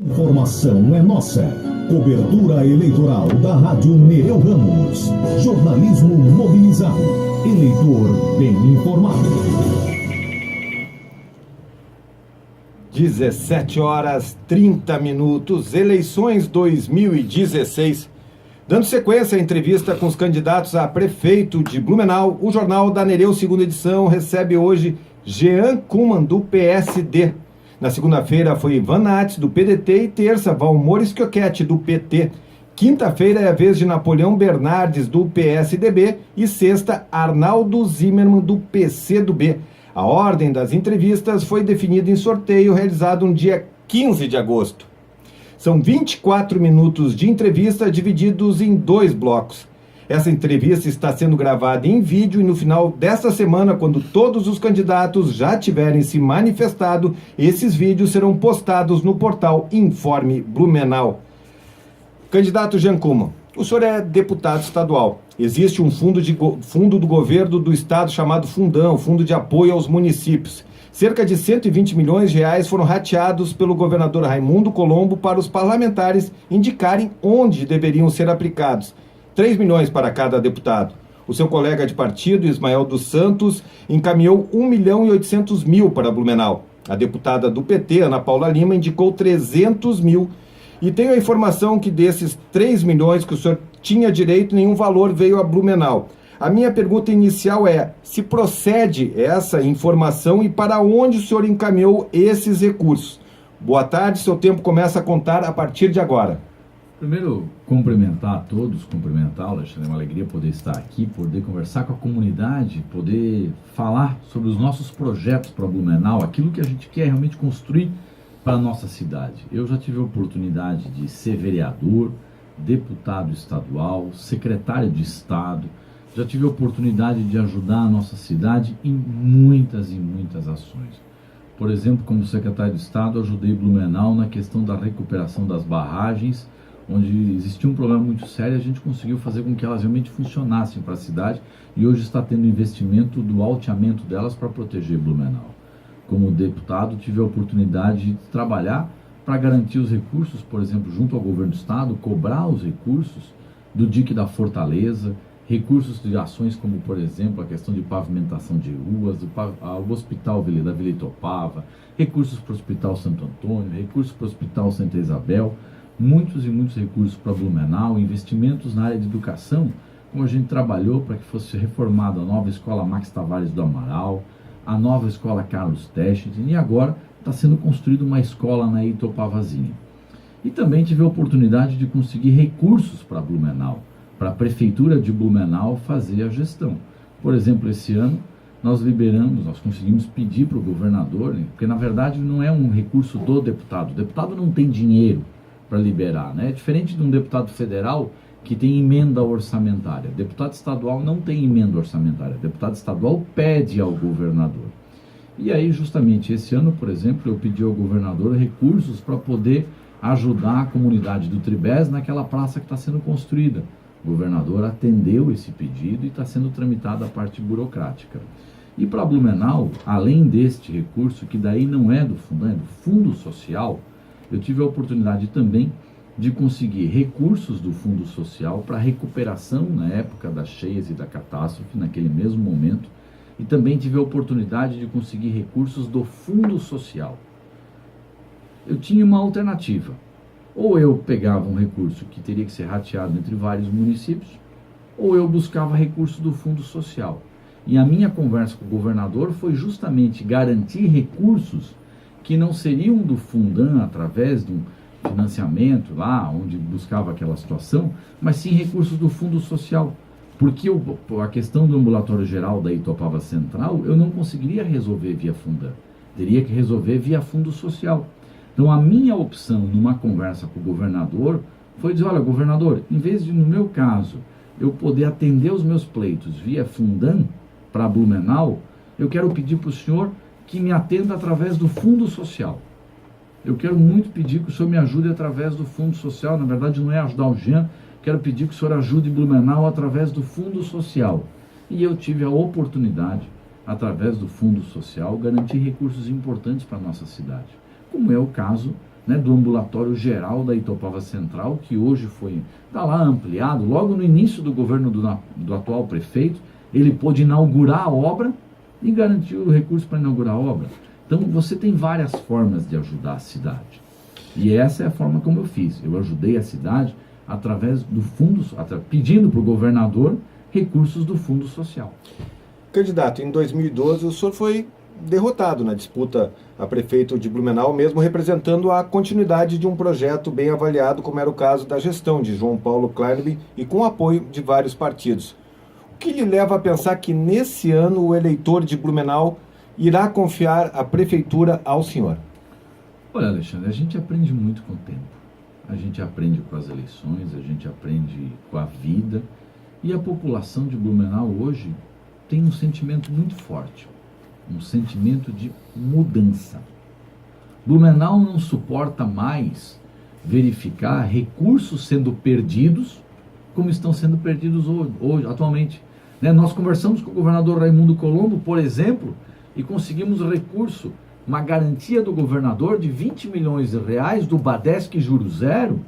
Informação é nossa. Cobertura eleitoral da Rádio Nereu Ramos. Jornalismo mobilizado. Eleitor bem informado. 17h30, eleições 2016. Dando sequência à entrevista com os candidatos a prefeito de Blumenau, o Jornal da Nereu, segunda edição, recebe hoje Jean Kuman, do PSD. Na segunda-feira foi Ivan Nats, do PDT, e terça, Valmor Schiochetti, do PT. Quinta-feira é a vez de Napoleão Bernardes, do PSDB, e sexta, Arnaldo Zimmermann, do PCdoB. A ordem das entrevistas foi definida em sorteio realizado no dia 15 de agosto. São 24 minutos de entrevista divididos em 2 blocos. Essa entrevista está sendo gravada em vídeo e no final desta semana, quando todos os candidatos já tiverem se manifestado, esses vídeos serão postados no portal Informe Blumenau. Candidato Jean Kuman, o senhor é deputado estadual. Existe um fundo do governo do estado chamado Fundão, Fundo de Apoio aos Municípios. Cerca de 120 milhões de reais foram rateados pelo governador Raimundo Colombo para os parlamentares indicarem onde deveriam ser aplicados. 3 milhões para cada deputado. O seu colega de partido, Ismael dos Santos, encaminhou 1.800.000 para Blumenau. A deputada do PT, Ana Paula Lima, indicou 300 mil. E tenho a informação que desses 3 milhões que o senhor tinha direito, nenhum valor veio a Blumenau. A minha pergunta inicial é, se procede essa informação e para onde o senhor encaminhou esses recursos? Boa tarde, seu tempo começa a contar a partir de agora. Primeiro, cumprimentar a todos, cumprimentá-lo, Alexandre, é uma alegria poder estar aqui, poder conversar com a comunidade, poder falar sobre os nossos projetos para Blumenau, aquilo que a gente quer realmente construir para a nossa cidade. Eu já tive a oportunidade de ser vereador, deputado estadual, secretário de Estado, já tive a oportunidade de ajudar a nossa cidade em muitas e muitas ações. Por exemplo, como secretário de Estado, ajudei Blumenau na questão da recuperação das barragens, onde existia um problema muito sério, a gente conseguiu fazer com que elas realmente funcionassem para a cidade e hoje está tendo investimento do alteamento delas para proteger Blumenau. Como deputado, tive a oportunidade de trabalhar para garantir os recursos, por exemplo, junto ao governo do estado, cobrar os recursos do dique da Fortaleza, recursos de ações como, por exemplo, a questão de pavimentação de ruas, o hospital da Vila Itopava, recursos para o Hospital Santo Antônio, recursos para o Hospital Santa Isabel, muitos e muitos recursos para Blumenau, investimentos na área de educação, como a gente trabalhou para que fosse reformada a nova escola Max Tavares do Amaral, a nova escola Carlos Technic, e agora está sendo construída uma escola na Itopavazinha. E também tive a oportunidade de conseguir recursos para Blumenau, para a Prefeitura de Blumenau fazer a gestão. Por exemplo, esse ano nós conseguimos pedir para o governador, porque na verdade não é um recurso do deputado, o deputado não tem dinheiro para liberar, né? É diferente de um deputado federal que tem emenda orçamentária. Deputado estadual não tem emenda orçamentária. Deputado estadual pede ao governador. E aí, justamente esse ano, por exemplo, eu pedi ao governador recursos para poder ajudar a comunidade do Tribés naquela praça que está sendo construída. O governador atendeu esse pedido e está sendo tramitada a parte burocrática. E para Blumenau, além deste recurso, que daí não é do fundo, é do Fundo Social, eu tive a oportunidade também de conseguir recursos do Fundo Social para recuperação na época das cheias e da catástrofe, naquele mesmo momento, e também tive a oportunidade de conseguir recursos do Fundo Social. Eu tinha uma alternativa, ou eu pegava um recurso que teria que ser rateado entre vários municípios, ou eu buscava recurso do Fundo Social. E a minha conversa com o governador foi justamente garantir recursos que não seriam do Fundão através de um financiamento lá, onde buscava aquela situação, mas sim recursos do Fundo Social. Porque a questão do ambulatório geral da Itopava Central, eu não conseguiria resolver via Fundão. Teria que resolver via Fundo Social. Então a minha opção numa conversa com o governador foi dizer, olha, governador, em vez de, no meu caso, eu poder atender os meus pleitos via Fundão para Blumenau, eu quero pedir para o senhor que me atenda através do Fundo Social. Eu quero muito pedir que o senhor me ajude através do Fundo Social. Na verdade, não é ajudar o Jean, quero pedir que o senhor ajude Blumenau através do Fundo Social. E eu tive a oportunidade, através do Fundo Social, garantir recursos importantes para a nossa cidade. Como é o caso né, do ambulatório geral da Itopava Central, que hoje está lá ampliado. Logo no início do governo do atual prefeito, ele pôde inaugurar a obra e garantiu o recurso para inaugurar a obra. Então você tem várias formas de ajudar a cidade. E essa é a forma como eu fiz. Eu ajudei a cidade através do fundo, pedindo para o governador recursos do Fundo Social. Candidato, em 2012 o senhor foi derrotado na disputa a prefeito de Blumenau, mesmo representando a continuidade de um projeto bem avaliado, como era o caso da gestão de João Paulo Kleinby e com apoio de vários partidos. O que lhe leva a pensar que nesse ano o eleitor de Blumenau irá confiar a prefeitura ao senhor? Olha, Alexandre, a gente aprende muito com o tempo. A gente aprende com as eleições, a gente aprende com a vida. E a população de Blumenau hoje tem um sentimento muito forte, um sentimento de mudança. Blumenau não suporta mais verificar recursos sendo perdidos como estão sendo perdidos hoje atualmente. Nós conversamos com o governador Raimundo Colombo, por exemplo, e conseguimos recurso, uma garantia do governador de 20 milhões de reais do Badesc juros zero,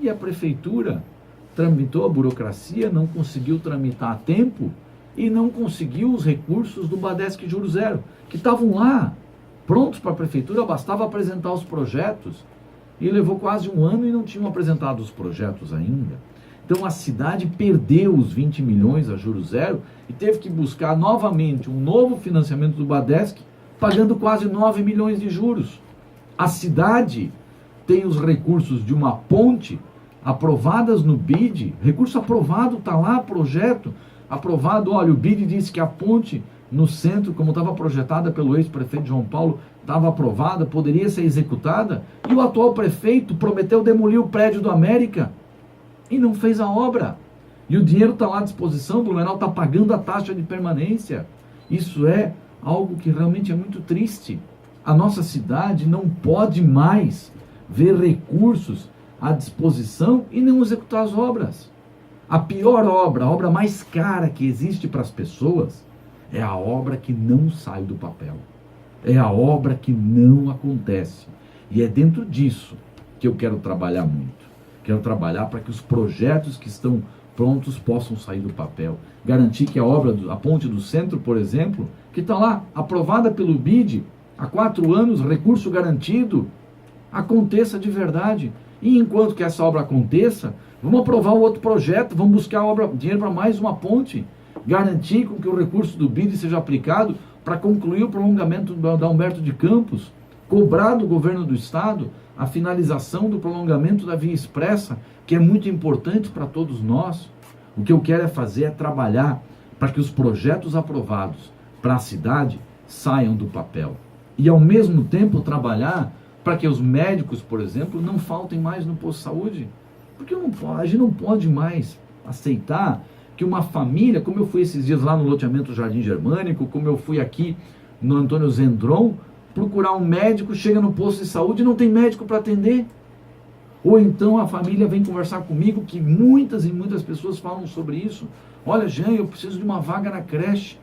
e a prefeitura tramitou a burocracia, não conseguiu tramitar a tempo e não conseguiu os recursos do Badesc juros zero, que estavam lá, prontos para a prefeitura, bastava apresentar os projetos, e levou quase um ano e não tinham apresentado os projetos ainda. Então a cidade perdeu os 20 milhões a juros zero e teve que buscar novamente um novo financiamento do Badesc, pagando quase 9 milhões de juros. A cidade tem os recursos de uma ponte aprovadas no BID, recurso aprovado, está lá, projeto aprovado. Olha, o BID disse que a ponte no centro, como estava projetada pelo ex-prefeito João Paulo, estava aprovada, poderia ser executada, e o atual prefeito prometeu demolir o prédio do América e não fez a obra. E o dinheiro está lá à disposição, o Blumenau está pagando a taxa de permanência. Isso é algo que realmente é muito triste. A nossa cidade não pode mais ver recursos à disposição e não executar as obras. A pior obra, a obra mais cara que existe para as pessoas, é a obra que não sai do papel. É a obra que não acontece. E é dentro disso que eu quero trabalhar muito. Quero trabalhar para que os projetos que estão prontos possam sair do papel. Garantir que a obra, a ponte do centro, por exemplo, que está lá, aprovada pelo BID, há 4 anos, recurso garantido, aconteça de verdade. E enquanto que essa obra aconteça, vamos aprovar um outro projeto, vamos buscar dinheiro para mais uma ponte, garantir com que o recurso do BID seja aplicado para concluir o prolongamento da Humberto de Campos, cobrar do governo do estado a finalização do prolongamento da Via Expressa, que é muito importante para todos nós. O que eu quero é trabalhar para que os projetos aprovados para a cidade saiam do papel. E ao mesmo tempo trabalhar para que os médicos, por exemplo, não faltem mais no posto de saúde. Porque a gente não pode mais aceitar que uma família, como eu fui esses dias lá no loteamento Jardim Germânico, como eu fui aqui no Antônio Zendron, procurar um médico, chega no posto de saúde e não tem médico para atender. Ou então a família vem conversar comigo, que muitas e muitas pessoas falam sobre isso. Olha, Jean, eu preciso de uma vaga na creche.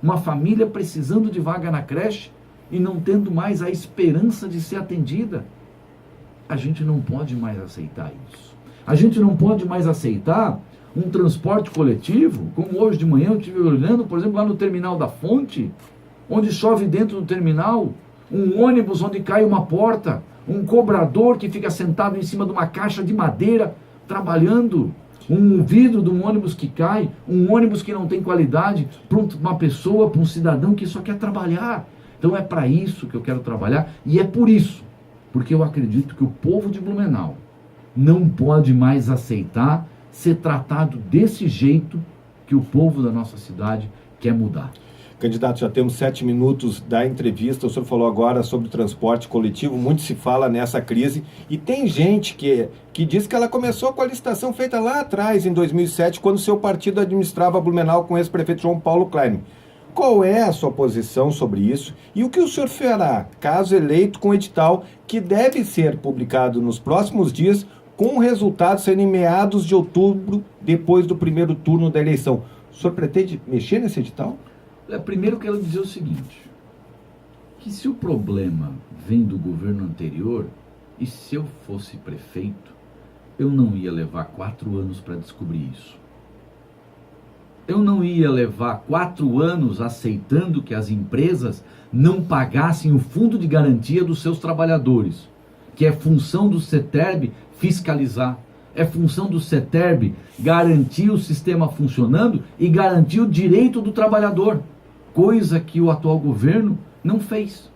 Uma família precisando de vaga na creche e não tendo mais a esperança de ser atendida. A gente não pode mais aceitar isso. A gente não pode mais aceitar um transporte coletivo, como hoje de manhã eu estive olhando, por exemplo, lá no terminal da Fonte, onde chove dentro do terminal, um ônibus onde cai uma porta, um cobrador que fica sentado em cima de uma caixa de madeira, trabalhando, um vidro de um ônibus que cai, um ônibus que não tem qualidade, para uma pessoa, para um cidadão que só quer trabalhar. Então é para isso que eu quero trabalhar, e é por isso, porque eu acredito que o povo de Blumenau não pode mais aceitar ser tratado desse jeito que o povo da nossa cidade quer mudar. Candidato, já temos 7 minutos da entrevista. O senhor falou agora sobre o transporte coletivo. Muito se fala nessa crise. E tem gente que diz que ela começou com a licitação feita lá atrás, em 2007, quando seu partido administrava Blumenau com o ex-prefeito João Paulo Kleinby. Qual é a sua posição sobre isso? E o que o senhor fará, caso eleito, com o edital que deve ser publicado nos próximos dias, com resultados sendo em meados de outubro, depois do primeiro turno da eleição? O senhor pretende mexer nesse edital? Primeiro eu quero dizer o seguinte, que se o problema vem do governo anterior, e se eu fosse prefeito, eu não ia levar 4 anos para descobrir isso. Eu não ia levar 4 anos aceitando que as empresas não pagassem o fundo de garantia dos seus trabalhadores, que é função do CETERB fiscalizar, é função do CETERB garantir o sistema funcionando e garantir o direito do trabalhador, coisa que o atual governo não fez.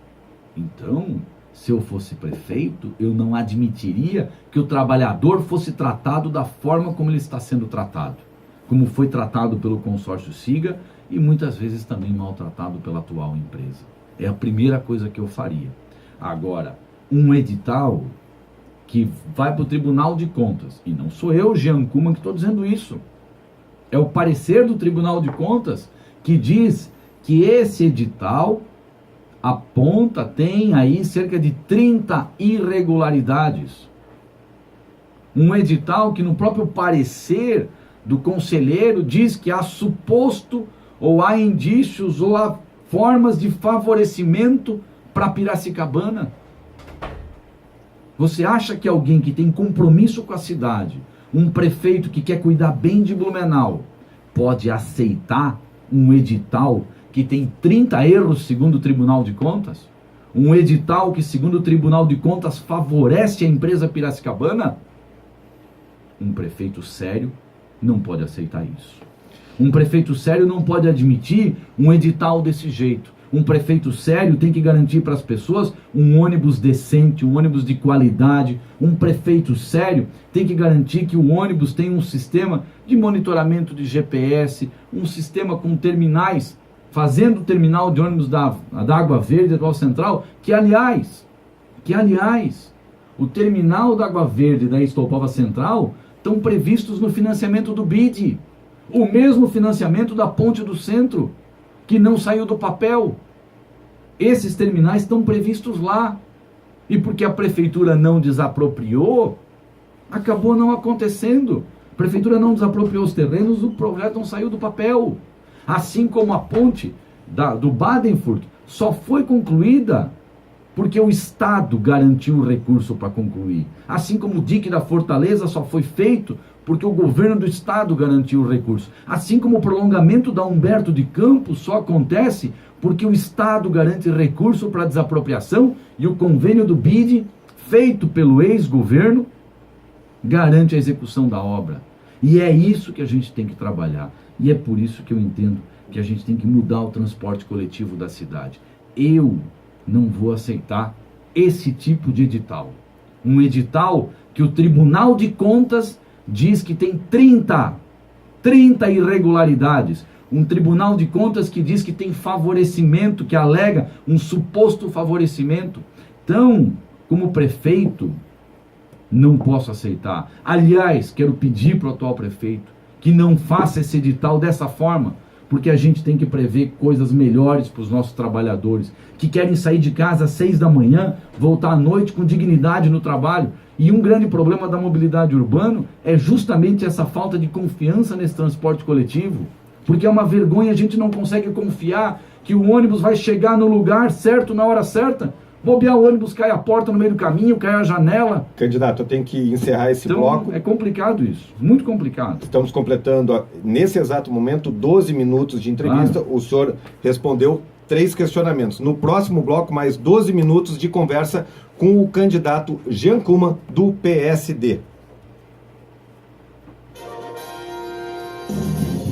Então, se eu fosse prefeito, eu não admitiria que o trabalhador fosse tratado da forma como ele está sendo tratado, como foi tratado pelo consórcio SIGA e muitas vezes também maltratado pela atual empresa. É a primeira coisa que eu faria. Agora, um edital que vai para o Tribunal de Contas, e não sou eu, Jean Kuman, que estou dizendo isso, é o parecer do Tribunal de Contas que diz que esse edital aponta, tem aí cerca de 30 irregularidades. Um edital que no próprio parecer do conselheiro diz que há suposto, ou há indícios, ou há formas de favorecimento para Piracicabana. Você acha que alguém que tem compromisso com a cidade, um prefeito que quer cuidar bem de Blumenau, pode aceitar um edital que tem 30 erros segundo o Tribunal de Contas? Um edital que, segundo o Tribunal de Contas, favorece a empresa Piracicabana? Um prefeito sério não pode aceitar isso. Um prefeito sério não pode admitir um edital desse jeito. Um prefeito sério tem que garantir para as pessoas um ônibus decente, um ônibus de qualidade. Um prefeito sério tem que garantir que o ônibus tem um sistema de monitoramento de GPS, um sistema com terminais, fazendo o terminal de ônibus da Água Verde, da Atual Central, que aliás, o terminal da Água Verde da Estopava Central estão previstos no financiamento do BID. O mesmo financiamento da Ponte do Centro, que não saiu do papel. Esses terminais estão previstos lá. E porque a prefeitura não desapropriou, acabou não acontecendo. A prefeitura não desapropriou os terrenos, o projeto não saiu do papel. Assim como a ponte do Badenfurt só foi concluída porque o Estado garantiu o recurso para concluir. Assim como o dique da Fortaleza só foi feito porque o governo do Estado garantiu o recurso. Assim como o prolongamento da Humberto de Campos só acontece porque o Estado garante recurso para desapropriação e o convênio do BID, feito pelo ex-governo, garante a execução da obra. E é isso que a gente tem que trabalhar. E é por isso que eu entendo que a gente tem que mudar o transporte coletivo da cidade. Eu não vou aceitar esse tipo de edital. Um edital que o Tribunal de Contas diz que tem 30 irregularidades. Um Tribunal de Contas que diz que tem favorecimento, que alega um suposto favorecimento. Então, como prefeito, não posso aceitar. Aliás, quero pedir para o atual prefeito que não faça esse edital dessa forma, porque a gente tem que prever coisas melhores para os nossos trabalhadores, que querem sair de casa às 6 da manhã, voltar à noite com dignidade no trabalho. E um grande problema da mobilidade urbana é justamente essa falta de confiança nesse transporte coletivo, porque é uma vergonha, a gente não consegue confiar que o ônibus vai chegar no lugar certo, na hora certa. Bobear o ônibus, cai a porta no meio do caminho, cai a janela. Candidato, eu tenho que encerrar esse bloco. É complicado isso, muito complicado. Estamos completando, nesse exato momento, 12 minutos de entrevista. Claro. O senhor respondeu 3 questionamentos. No próximo bloco, mais 12 minutos de conversa com o candidato Jean Kuman, do PSD.